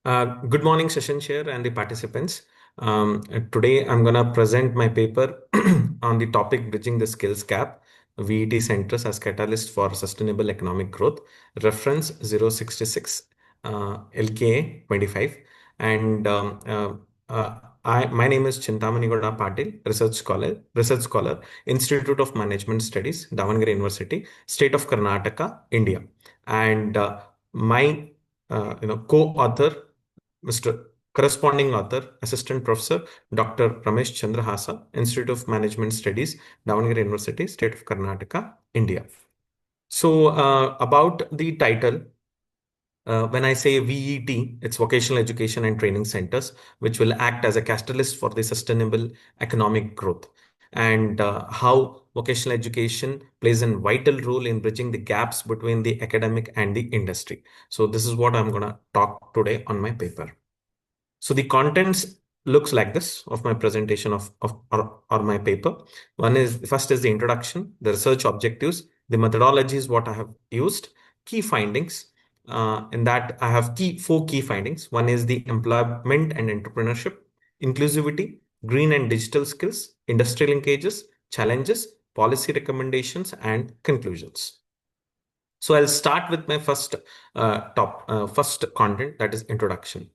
Good morning, session chair and the participants. Today, I'm going to present my paper on the topic Bridging the Skills Gap, VET Centers as Catalyst for Sustainable Economic Growth, reference 066, LKA 25. And my name is Chintamanigouda Patil, research scholar, Institute of Management Studies, Davanagere University, State of Karnataka, India. And my co-author Mr. Corresponding author, Assistant Professor, Dr. Ramesh Chandrahasa, Institute of Management Studies, Davanagere University, State of Karnataka, India. So, about the title, when I say VET, it's Vocational Education and Training Centers, which will act as a catalyst for the sustainable economic growth, and how vocational education plays a vital role in bridging the gaps between the academic and the industry. So, this is what I'm going to talk today on my paper. So the contents looks like this of my presentation or my paper. First is the introduction, the research objectives, the methodologies, what I have used, key findings. In that I have four key findings. One is the employment and entrepreneurship, inclusivity, green and digital skills, industry linkages, challenges, policy recommendations, and conclusions. So I'll start with my first content, that is introduction.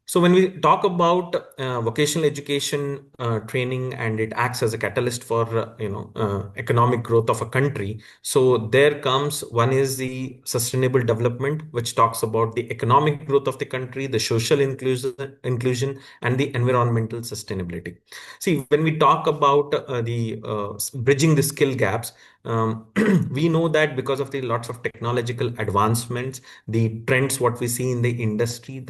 So when we talk about vocational education training, and it acts as a catalyst for economic growth of a country. So there comes one is the sustainable development, which talks about the economic growth of the country, the social inclusion, and the environmental sustainability. See, when we talk about the bridging the skill gaps, we know that because of the lots of technological advancements, the trends, what we see in the industry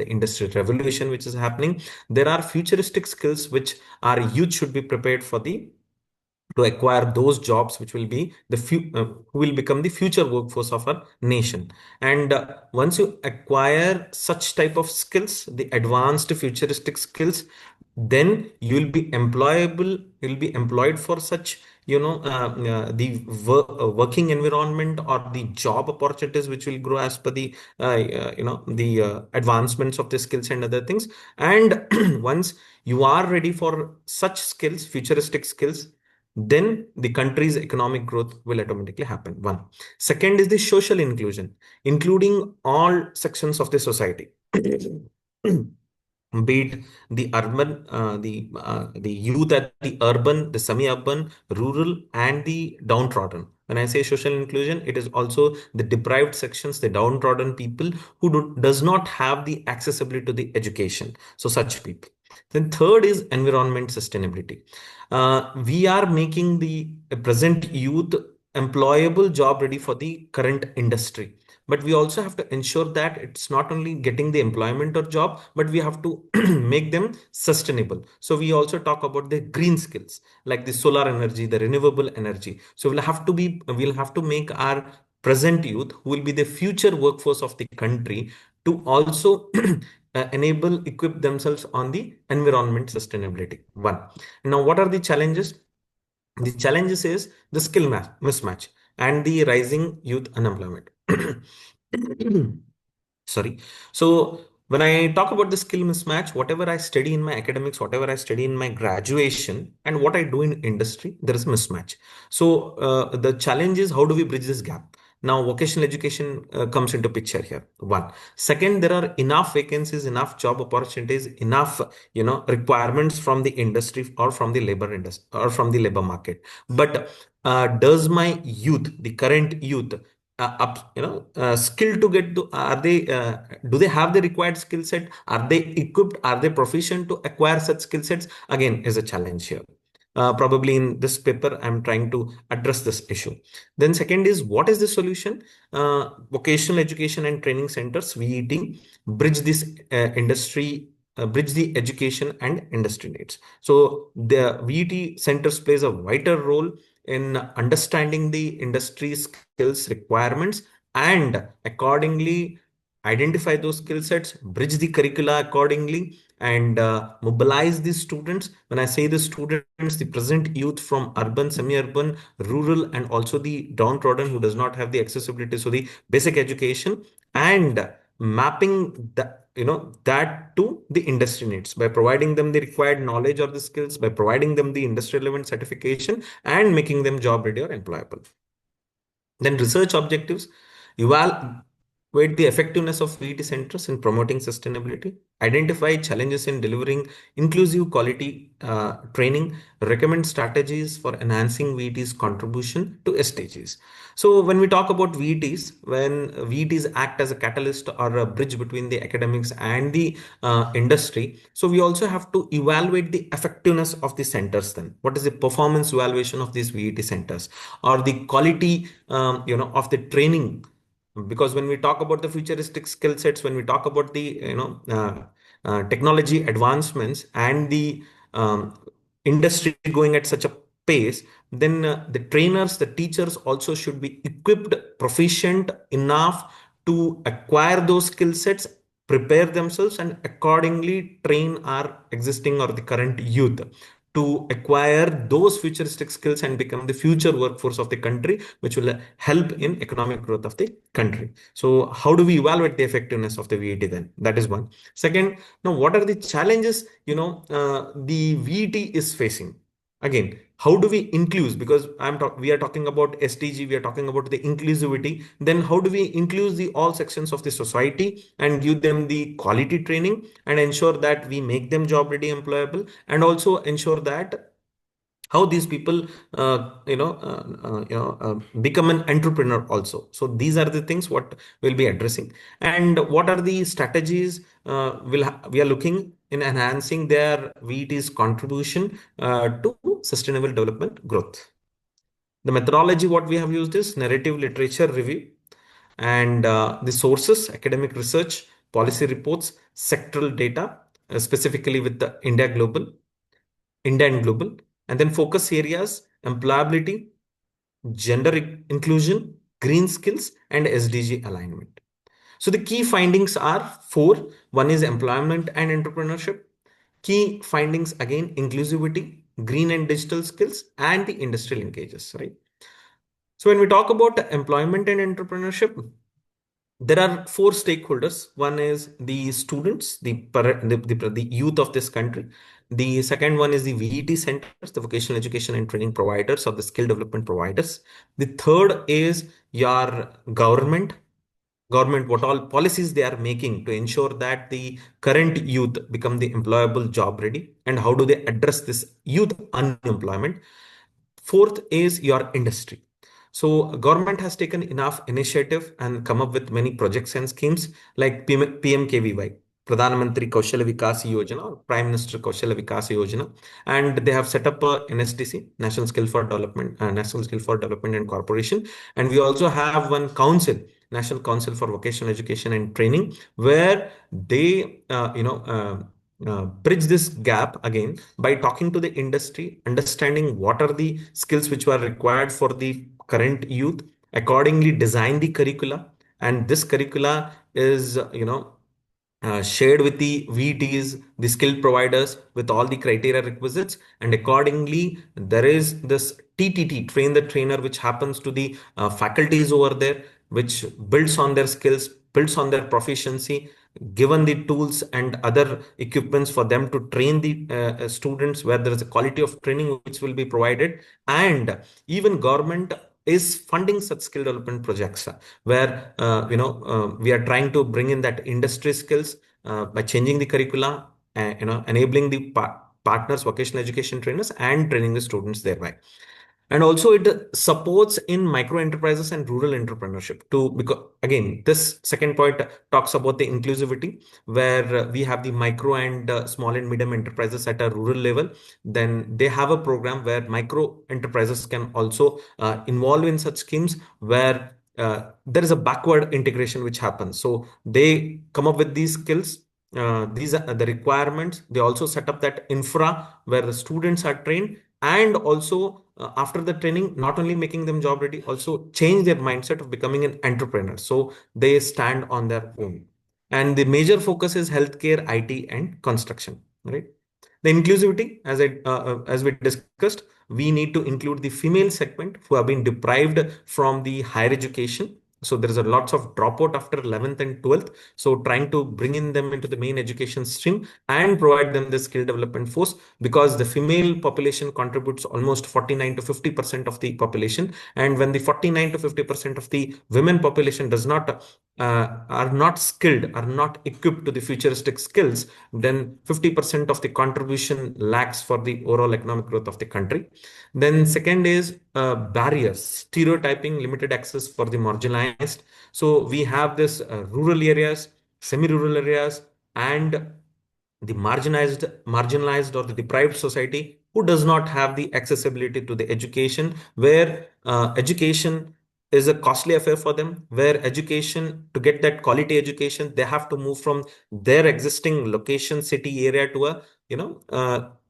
revolution, which is happening, there are futuristic skills which our youth should be prepared for to acquire those jobs which will be who will become the future workforce of our nation. And once you acquire such type of skills, the advanced futuristic skills, then you will be employable, you will be employed for such the working environment or the job opportunities which will grow as per the advancements of the skills and other things. And once you are ready for such skills, futuristic skills, then the country's economic growth will automatically happen. One. Second is the social inclusion, including all sections of the society. Be it the urban, the youth at the urban, the semi-urban, rural, and the downtrodden. When I say social inclusion, it is also the deprived sections, the downtrodden people who does not have the accessibility to the education. So such people. Then third is environment sustainability. We are making the present youth employable, job ready for the current industry. But we also have to ensure that it's not only getting the employment or job, but we have to make them sustainable. So we also talk about the green skills, like the solar energy, the renewable energy. So we'll have to make our present youth, who will be the future workforce of the country, to also equip themselves on the environment sustainability. One. Now, what are the challenges? The challenges is the skill mismatch and the rising youth unemployment. Sorry. So when I talk about the skill mismatch, whatever I study in my academics, whatever I study in my graduation, and what I do in industry, there is mismatch. So the challenge is, how do we bridge this gap? Now, vocational education comes into picture here. One. Second, there are enough vacancies, enough job opportunities, enough requirements from the industry or from the labor industry or from the labor market. But does my youth, the current youth, skill to get to, are they do they have the required skill set? Are they equipped? Are they proficient to acquire such skill sets? Again, is a challenge here. Probably in this paper, I'm trying to address this issue. Then second is, what is the solution? Vocational education and training centers, VET, bridge this bridge the education and industry needs. So the VET centers plays a vital role in understanding the industry skills requirements, and accordingly identify those skill sets, bridge the curricula accordingly, and mobilize the students. When I say the students, the present youth from urban, semi-urban, rural, and also the downtrodden who does not have the accessibility to the basic education, and mapping that to the industry needs by providing them the required knowledge or the skills, by providing them the industry relevant certification, and making them job ready or employable. Then research objectives evaluate the effectiveness of VT centers in promoting sustainability, identify challenges in delivering inclusive quality training, recommend strategies for enhancing VT's contribution to SDGs. So when we talk about VTs, when VTs act as a catalyst or a bridge between the academics and the industry, so we also have to evaluate the effectiveness of the centers. Then what is the performance evaluation of these VT centers, or the quality of the training? Because when we talk about the futuristic skill sets, when we talk about the technology advancements and the industry going at such a pace, then the trainers, the teachers also should be equipped, proficient enough to acquire those skill sets, prepare themselves, and accordingly train our existing or the current youth to acquire those futuristic skills and become the future workforce of the country, which will help in economic growth of the country. So how do we evaluate the effectiveness of the VET then? That is one. Second, now what are the challenges the VET is facing? Again, how do we include? Because we are talking about SDG, we are talking about the inclusivity. Then how do we include the all sections of the society and give them the quality training and ensure that we make them job ready, employable, and also ensure that how these people become an entrepreneur also. So these are the things what we'll be addressing. And what are the strategies we are looking in enhancing their VT's contribution to sustainable development growth. The methodology what we have used is narrative literature review, and the sources, academic research, policy reports, sectoral data, specifically with the India and global, and then focus areas, employability, gender inclusion, green skills, and SDG alignment. So the key findings are four. One is employment and entrepreneurship. Key findings again, inclusivity, green and digital skills, and the industrial linkages, right? So when we talk about employment and entrepreneurship, there are four stakeholders. One is the students, the youth of this country. The second one is the VET centers, the vocational education and training providers or the skill development providers. The third is your government, what all policies they are making to ensure that the current youth become the employable, job ready, and how do they address this youth unemployment. Fourth is your industry. So government has taken enough initiative and come up with many projects and schemes like PMKVY, Pradhan Mantri Kaushalya Vikas Yojana, or Prime Minister Kaushalya Vikas Yojana, and they have set up a NSDC, National Skill for Development and Corporation, and we also have one council, National Council for Vocational Education and Training, where they bridge this gap again by talking to the industry, understanding what are the skills which were required for the current youth, accordingly design the curricula, and this curricula is shared with the VTs, the skill providers, with all the criteria requisites, and accordingly there is this TTT, train the trainer, which happens to the faculties over there, which builds on their skills, builds on their proficiency, given the tools and other equipments for them to train the students, where there is a quality of training which will be provided. And even government is funding such skill development projects where we are trying to bring in that industry skills by changing the curricula, enabling the partners, vocational education trainers, and training the students thereby. And also it supports in micro enterprises and rural entrepreneurship too, because again this second point talks about the inclusivity, where we have the micro and small and medium enterprises at a rural level. Then they have a program where micro enterprises can also involve in such schemes, where there is a backward integration which happens. So they come up with these skills, these are the requirements. They also set up that infra where the students are trained, and also after the training, not only making them job ready, also change their mindset of becoming an entrepreneur, so they stand on their own. And the major focus is healthcare, IT, and construction, right? The inclusivity, as we discussed, we need to include the female segment who have been deprived from the higher education, So there is a lots of dropout after 11th and 12th. So trying to bring in them into the main education stream and provide them the skill development force, because the female population contributes almost 49 to 50% of the population. And when the 49 to 50% of the women population does not are not skilled, are not equipped to the futuristic skills, then 50% of the contribution lacks for the overall economic growth of the country. Then second is barriers, stereotyping, limited access for the marginalized. So we have this rural areas, semi-rural areas, and the marginalized or the deprived society who does not have the accessibility to the education, where education is a costly affair for them, where education, to get that quality education, they have to move from their existing location, city area, to a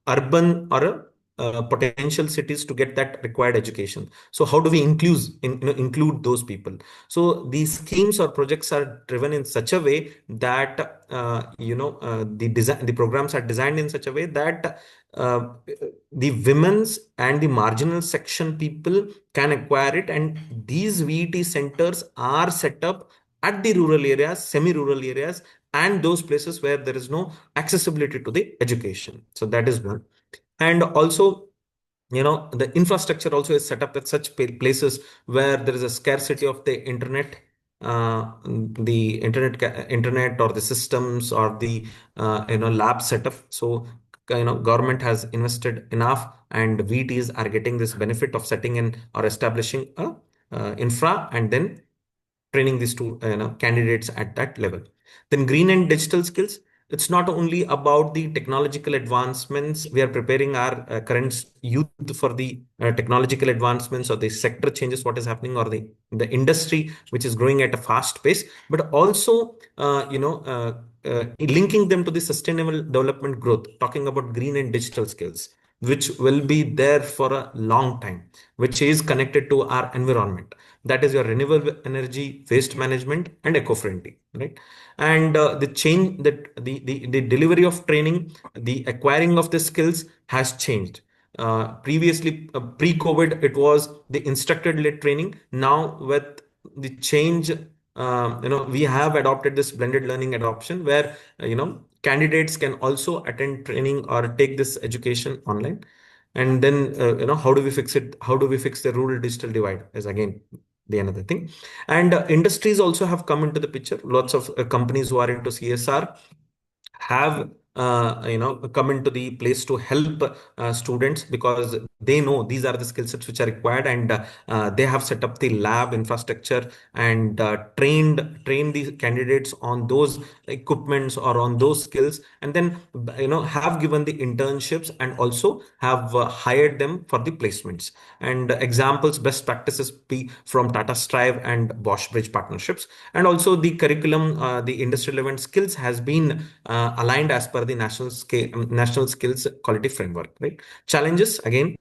urban or a potential cities to get that required education. So how do we include those people? So these schemes or projects are driven in such a way that the programs are designed in such a way that the women's and the marginal section people can acquire it, and these VET centers are set up at the rural areas, semi-rural areas, and those places where there is no accessibility to the education. So that is one. And also, the infrastructure also is set up at such places where there is a scarcity of the internet, internet or the systems or the lab setup. So government has invested enough, and VTs are getting this benefit of setting in or establishing a infra, and then training these two candidates at that level. Then green and digital skills. It's not only about the technological advancements. We are preparing our current youth for the technological advancements or the sector changes, what is happening, or the industry which is growing at a fast pace, but also linking them to the sustainable development growth, talking about green and digital skills, which will be there for a long time, which is connected to our environment. That is your renewable energy, waste management, and eco-friendly, right? And the change that the delivery of training, the acquiring of the skills has changed. Previously, pre-COVID, it was the instructor-led training. Now, with the change, we have adopted this blended learning adoption, where candidates can also attend training or take this education online. And then how do we fix it? How do we fix the rural digital divide? Is again the another thing. And industries also have come into the picture. Lots of companies who are into CSR have come into the place to help students, because they know these are the skill sets which are required, and they have set up the lab infrastructure and trained the candidates on those equipments or on those skills, and then have given the internships and also have hired them for the placements. And examples, best practices be from Tata Strive and Bosch Bridge partnerships. And also the curriculum, the industry relevant skills has been aligned as per the national skills quality framework, right? Challenges, again,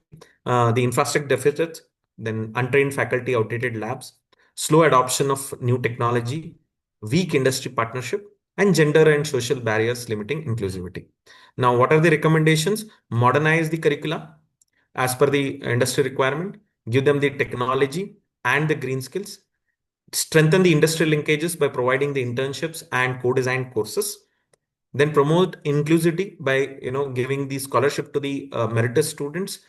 the infrastructure deficit, then untrained faculty, outdated labs, slow adoption of new technology, weak industry partnership, and gender and social barriers limiting inclusivity. Now, what are the recommendations? Modernize the curricula as per the industry requirement, give them the technology and the green skills, strengthen the industry linkages by providing the internships and co-design courses, then promote inclusivity by giving the scholarship to the meritorious students,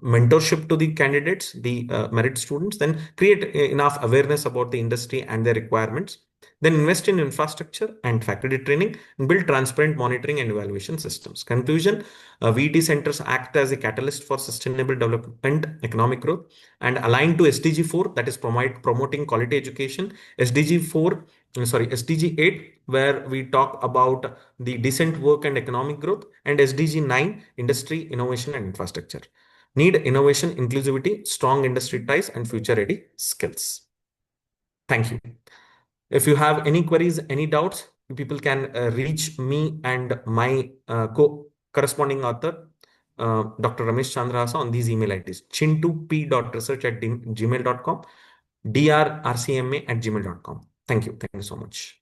mentorship to the candidates, the merit students, then create enough awareness about the industry and their requirements, then invest in infrastructure and faculty training, and build transparent monitoring and evaluation systems. Conclusion: VT centers act as a catalyst for sustainable development, economic growth, and aligned to SDG 4, that is promoting quality education, SDG 4, SDG 8, where we talk about the decent work and economic growth, and SDG 9, industry, innovation, and infrastructure. Need innovation, inclusivity, strong industry ties, and future ready skills. Thank you. If you have any queries, any doubts, people can reach me and my corresponding author, Dr. Ramesh Chandrahasa, on these email IDs: chintup.research@gmail.com, drrcma@gmail.com. Thank you. Thank you so much.